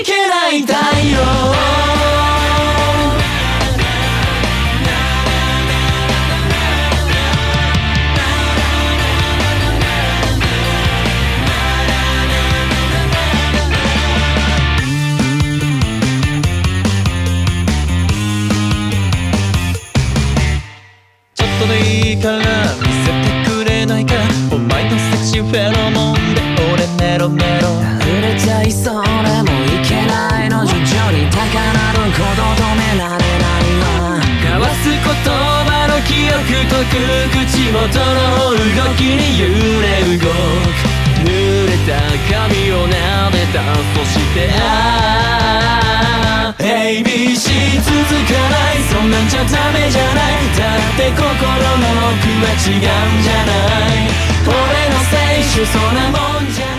けない太陽。ちょっとでいいから見せてくれないか、お前のセクシーフェロモンで俺メロメロ。溢れちゃいそうでもいけないの、徐々に高鳴る鼓動止められないわ。交わす言葉の記憶とく口元の動きに揺れ動く。濡れた髪を撫でた、そしてABC 続かない、そんなんじゃダメじゃない。だって心の奥は違うんじゃない。俺の青春そんなもんじゃない。